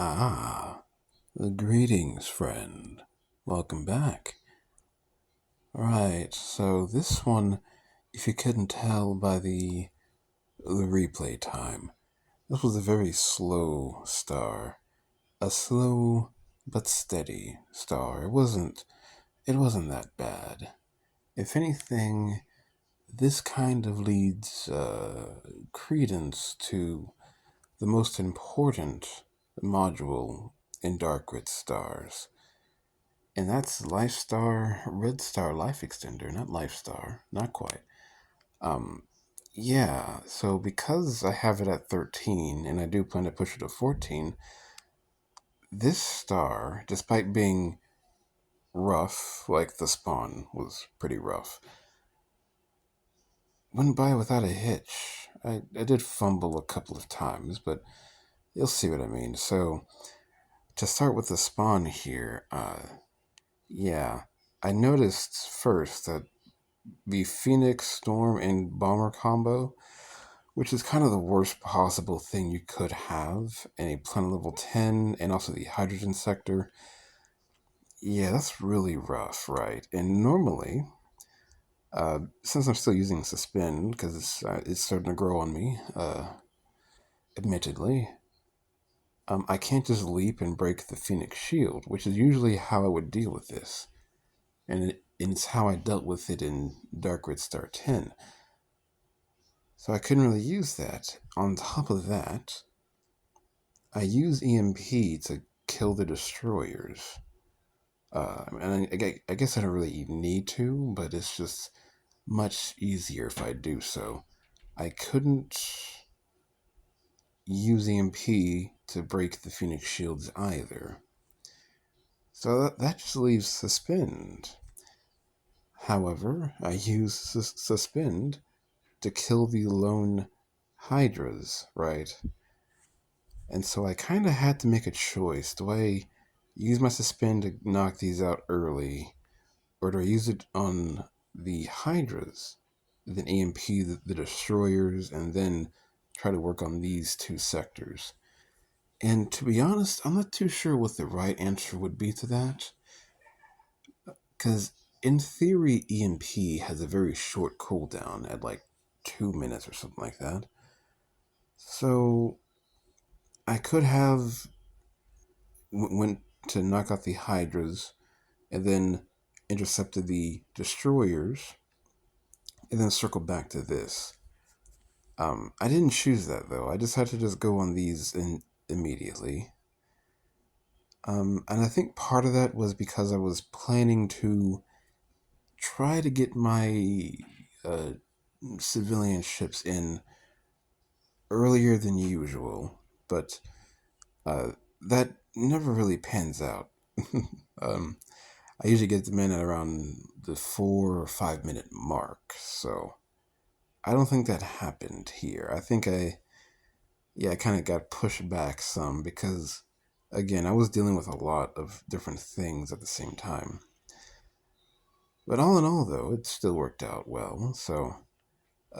Ah, greetings, friend. Welcome back. Right, so this one, if you couldn't tell by the replay time, this was a very slow star. A slow but steady star. It wasn't that bad. If anything, this kind of leads credence to the most important module in Dark Red Stars. And that's Lifestar Red Star Life Extender, not Lifestar, not quite. Um, yeah, so because I have it at 13 and I do plan to push it to 14, this star, despite being rough, like the spawn was pretty rough, went by without a hitch. I did fumble a couple of times, but you'll see what I mean. So, to start with the spawn here, yeah, I noticed first that the Phoenix, Storm, and Bomber combo, which is kind of the worst possible thing you could have in a planet level 10, and also the Hydrogen Sector. Yeah, that's really rough, right? And normally, since I'm still using Suspend, because it's starting to grow on me, admittedly, I can't just leap and break the Phoenix Shield, which is usually how I would deal with this. And it's how I dealt with it in Dark Red Star 10. So I couldn't really use that. On top of that, I use EMP to kill the destroyers. And I guess I don't really need to, but it's just much easier if I do so. I couldn't use EMP to break the Phoenix shields either. So that just leaves Suspend. However, I use Suspend to kill the lone Hydras, right? And so I kind of had to make a choice. Do I use my Suspend to knock these out early, or do I use it on the Hydras, then EMP the Destroyers, and then try to work on these two sectors? And to be honest, I'm not too sure what the right answer would be to that, because in theory, EMP has a very short cooldown at like 2 minutes or something like that. So I could have went to knock out the Hydras and then intercepted the destroyers and then circle back to this. I didn't choose that though. I decided to just go on these immediately. And I think part of that was because I was planning to try to get my uh, civilian ships in earlier than usual, but uh, that never really pans out. um, I usually get them in at around the 4 or 5 minute mark, so I don't think that happened here. I think I kind of got pushed back some because, again, I was dealing with a lot of different things at the same time. But all in all, though, it still worked out well, so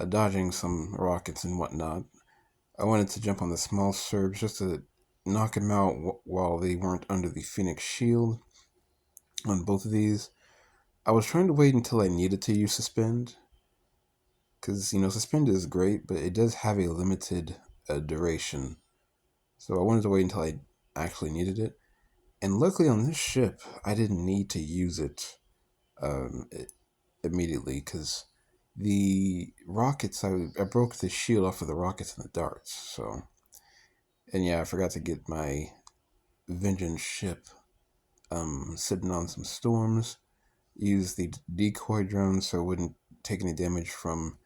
dodging some rockets and whatnot, I wanted to jump on the small surge just to knock him out while they weren't under the Phoenix shield on both of these. I was trying to wait until I needed to use Suspend, because, Suspend is great, but it does have a limited duration. So I wanted to wait until I actually needed it. And luckily on this ship, I didn't need to use it um, immediately, because the rockets, I broke the shield off of the rockets and the darts. So, and yeah, I forgot to get my Vengeance ship sitting on some storms. Use the decoy drone so it wouldn't take any damage from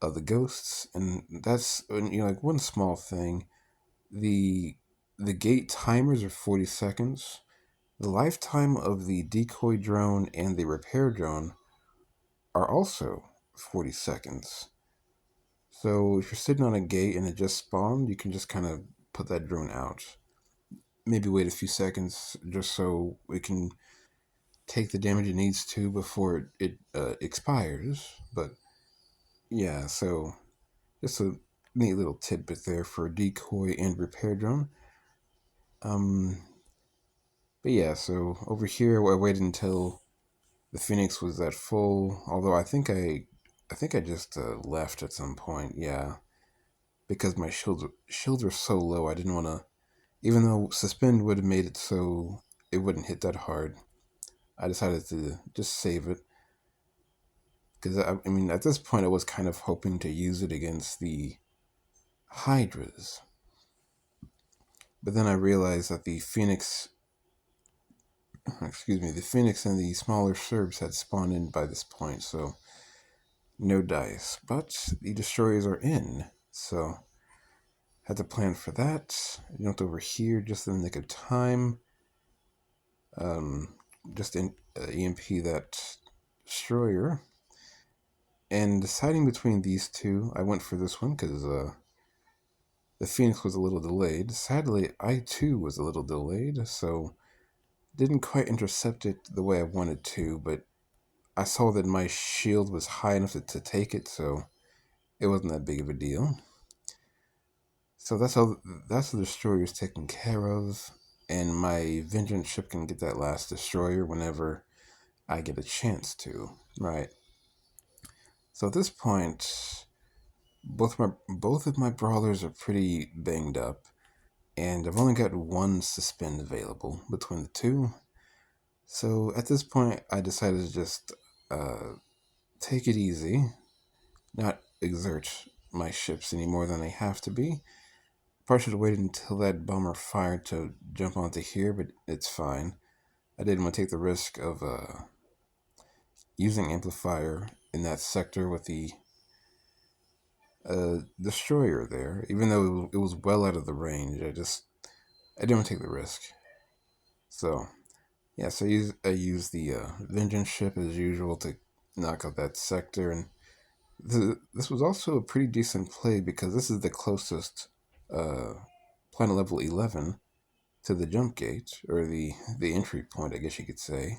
the ghosts, and that's like one small thing. The the gate timers are 40 seconds. The lifetime of the decoy drone and the repair drone are also 40 seconds. So if you're sitting on a gate and it just spawned, you can just kind of put that drone out. Maybe wait a few seconds just so it can take the damage it needs to before it expires. But yeah, so just a neat little tidbit there for decoy and repair drone. Um, but yeah, so over here I waited until the Phoenix was at full. Although I think I just left at some point. Yeah, because my shields were so low. I didn't want to. Even though suspend would have made it so it wouldn't hit that hard, I decided to just save it because I mean at this point I was kind of hoping to use it against the Hydras, but then I realized that the Phoenix, excuse me, the Phoenix and the smaller Serbs had spawned in by this point, so no dice. But the destroyers are in, so had to plan for that. Jumped over here just in the nick of time. Um, just in EMP that destroyer. And deciding between these two, I went for this one because the Phoenix was a little delayed. Sadly, I too was a little delayed, so didn't quite intercept it the way I wanted to, but I saw that my shield was high enough to take it, so it wasn't that big of a deal. So that's the destroyer's taken care of, and my vengeance ship can get that last destroyer whenever I get a chance to. Right. So at this point, both of my brawlers are pretty banged up, and I've only got one suspend available between the two. So at this point, I decided to just uh, take it easy, not exert my ships any more than they have to be. Probably should have waited until that bomber fired to jump onto here, but it's fine. I didn't want to take the risk of using amplifier in that sector with the destroyer there, even though it was well out of the range. I didn't want to take the risk. So yeah, so I used the vengeance ship as usual to knock out that sector, and this was also a pretty decent play because this is the closest uh, planet level 11 to the jump gate, or the entry point, I guess you could say.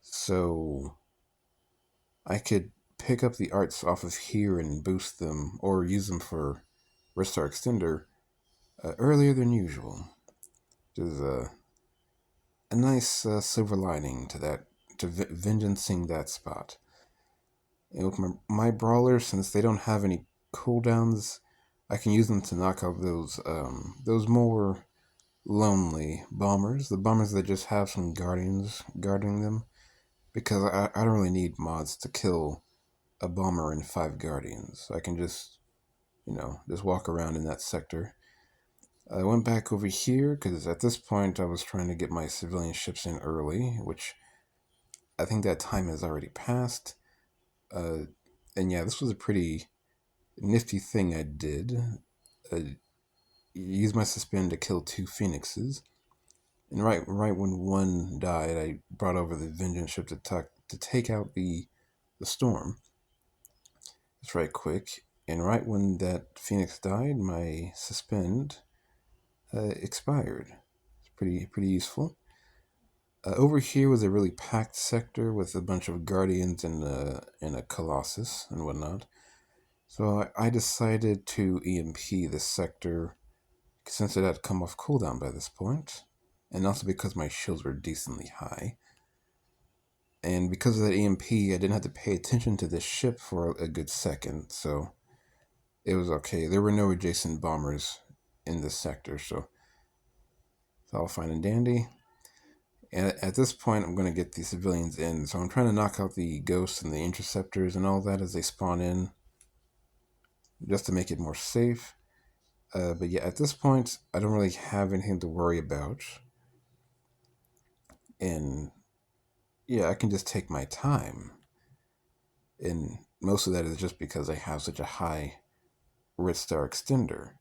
So I could pick up the arts off of here and boost them, or use them for Ristar Extender earlier than usual. Which is a nice silver lining to that, to vengeancing that spot. And with my brawlers, since they don't have any cooldowns, I can use them to knock out those more lonely bombers, the bombers that just have some guardians guarding them, because I don't really need mods to kill a bomber and 5 guardians. I can just walk around in that sector. I went back over here because at this point I was trying to get my civilian ships in early, which I think that time has already passed. Uh, and yeah, this was a pretty nifty thing I did. Uh, use my suspend to kill 2 phoenixes. And right when one died, I brought over the vengeance ship to take out the storm. It's right quick. And right when that phoenix died, my suspend expired. It's pretty useful. Over here was a really packed sector with a bunch of guardians and a colossus and whatnot. So I decided to EMP this sector since it had come off cooldown by this point, and also because my shields were decently high. And because of that EMP, I didn't have to pay attention to this ship for a good second, so it was okay. There were no adjacent bombers in this sector, so it's all fine and dandy. And at this point, I'm going to get the civilians in, so I'm trying to knock out the ghosts and the interceptors and all that as they spawn in, just to make it more safe. But yeah, at this point, I don't really have anything to worry about. And yeah, I can just take my time. And most of that is just because I have such a high Red Star extender.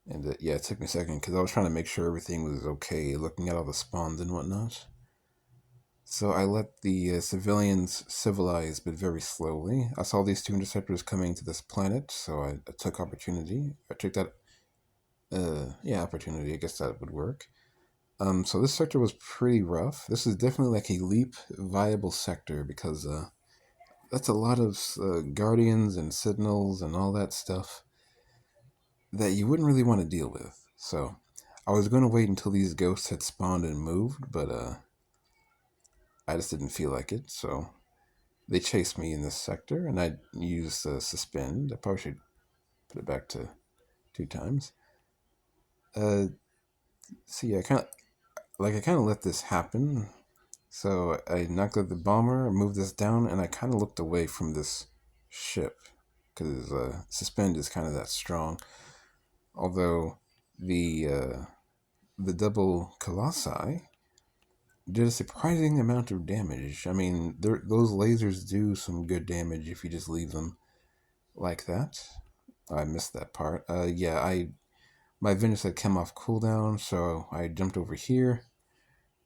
And yeah, it took me a second because I was trying to make sure everything was okay, looking at all the spawns and whatnot. So I let the civilians civilize, but very slowly. I saw these 2 interceptors coming to this planet, so I took opportunity. I took that, opportunity. I guess that would work. So this sector was pretty rough. This is definitely like a leap viable sector because that's a lot of guardians and sentinels and all that stuff. that you wouldn't really want to deal with. So I was going to wait until these ghosts had spawned and moved, but I just didn't feel like it. So they chased me in this sector, and I used suspend. I probably should put it back to 2 times. So yeah, I kind of let this happen. So I knocked out the bomber, moved this down, and I kind of looked away from this ship because suspend is kind of that strong. Although the double colossi did a surprising amount of damage. I mean, those lasers do some good damage if you just leave them like that. I missed that part. Yeah, my Venus had come off cooldown, so I jumped over here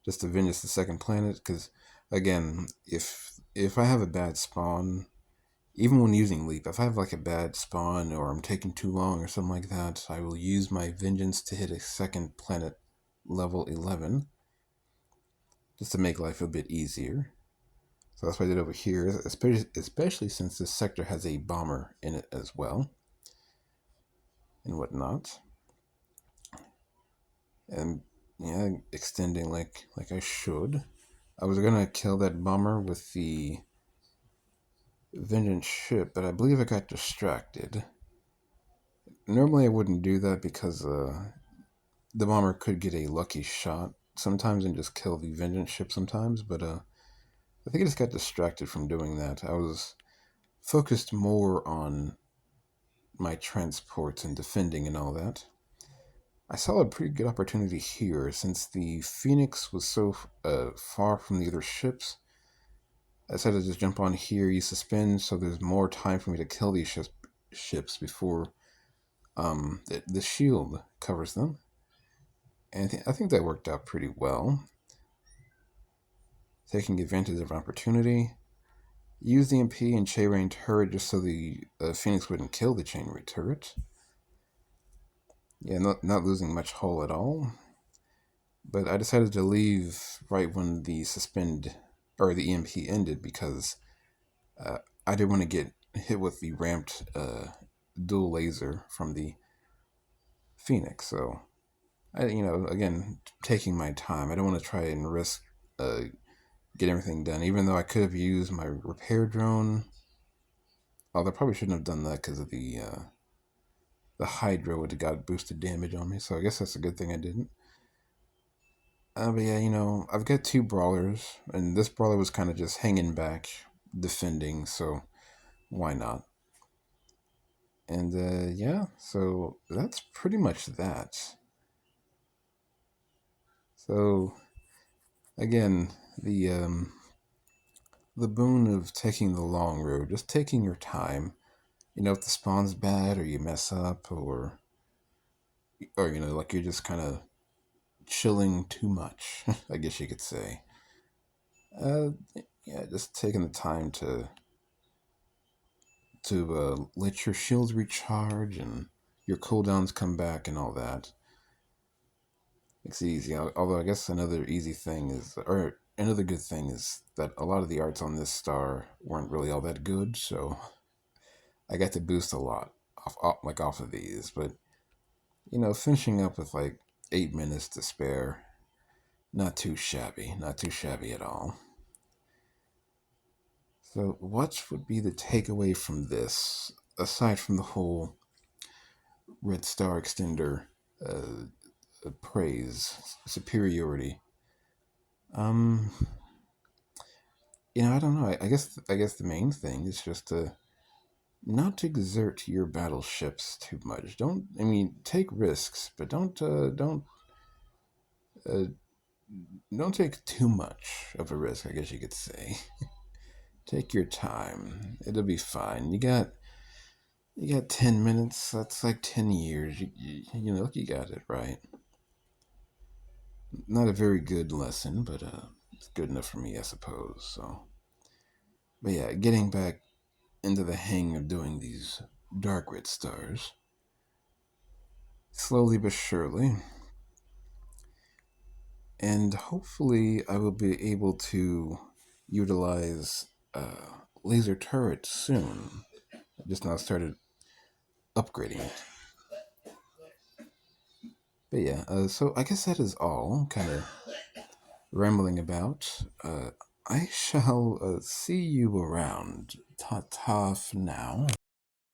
just to Venus the second planet. Because again, if I have a bad spawn, even when using leap, if I have like a bad spawn or I'm taking too long or something like that, I will use my vengeance to hit a second planet level 11 just to make life a bit easier. So that's what I did over here, especially since this sector has a bomber in it as well and whatnot. And yeah, extending like I should. I was gonna kill that bomber with the vengeance ship, but I believe I got distracted. Normally I wouldn't do that because the bomber could get a lucky shot sometimes and just kill the vengeance ship sometimes, but I think I just got distracted from doing that. I was focused more on my transports and defending and all that. I saw a pretty good opportunity here since the Phoenix was so far from the other ships. I decided to just jump on here, use suspend, so there's more time for me to kill these ships before the shield covers them. And I think that worked out pretty well. Taking advantage of an opportunity. Use the MP and chain rain turret just so the Phoenix wouldn't kill the chain rain turret. Yeah, not losing much hull at all. But I decided to leave right when the suspend or the EMP ended because I didn't want to get hit with the ramped dual laser from the Phoenix. So again, taking my time. I don't want to try and risk get everything done. Even though I could have used my repair drone, although I probably shouldn't have done that because of the Hydra would have got boosted damage on me. So I guess that's a good thing I didn't. But yeah, I've got 2 brawlers, and this brawler was kind of just hanging back, defending, so why not? And yeah, so that's pretty much that. So again, the boon of taking the long road, just taking your time. If the spawn's bad or you mess up or like you're just kind of chilling too much, I guess you could say. Uh, yeah, just taking the time to let your shields recharge and your cooldowns come back and all that. It's easy. Although I guess another good thing is that a lot of the arts on this star weren't really all that good, so I got to boost a lot off of these. But finishing up with like 8 minutes to spare, not too shabby, not too shabby at all. So what would be the takeaway from this, aside from the whole Red Star Extender praise, superiority? Um, I don't know. I guess the main thing is just to not to exert your battleships too much. Take risks, but uh, don't take too much of a risk. I guess you could say. Take your time. It'll be fine. You got 10 minutes. That's like 10 years. You got it right. Not a very good lesson, but it's good enough for me, I suppose. So, but yeah, getting back into the hang of doing these dark red stars, slowly but surely, and hopefully I will be able to utilize laser turrets soon. I just now started upgrading it. But yeah, so I guess that is all. Kind of rambling about. I shall see you around. Ta ta for now.